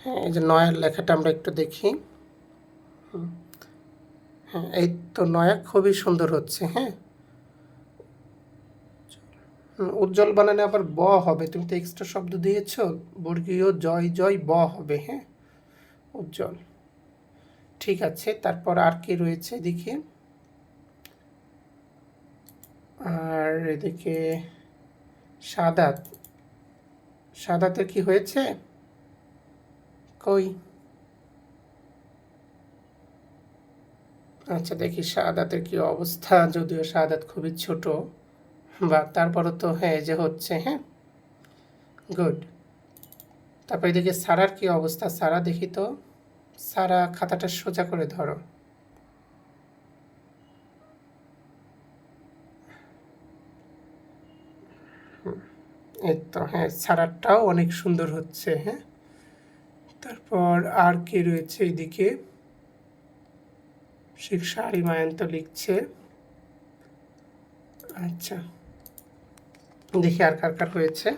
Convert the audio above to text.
হ্যাঁ, এই যে নয়ার লেখাটা আমরা একটু দেখি। হ্যাঁ, এই তো নয়া খুবই সুন্দর হচ্ছে। হ্যাঁ, উজ্জ্বল বানানে আবার ব হবে, তুমি তো এক্সট্রা শব্দ দিয়েছ, বর্গীয় জয় জয় ব হবে। হ্যাঁ, উজ্জ্বল। ঠিক আছে, তারপর আর কি রয়েছে এদিকে? আর এদিকে সাদাত, সাদাতের কি হয়েছে? কই, আচ্ছা দেখি শাহাদাতের কি অবস্থা, যদিও শাহাদাত খুবই ছোট, বা তারপরও তো হ্যাঁ যে হচ্ছে। হ্যাঁ, গুড। তারপর এদিকে সারার কি অবস্থা? সারা দেখি তো, সারা খাতাটা সোজা করে ধরো। এই তো হ্যাঁ, সারাটাও অনেক সুন্দর হচ্ছে। হ্যাঁ, তারপর আর কি রয়েছে এদিকে? শিক্ষা আরিমায়ন তো লিখছে। আচ্ছা, দেখি আর কার কার হয়েছে।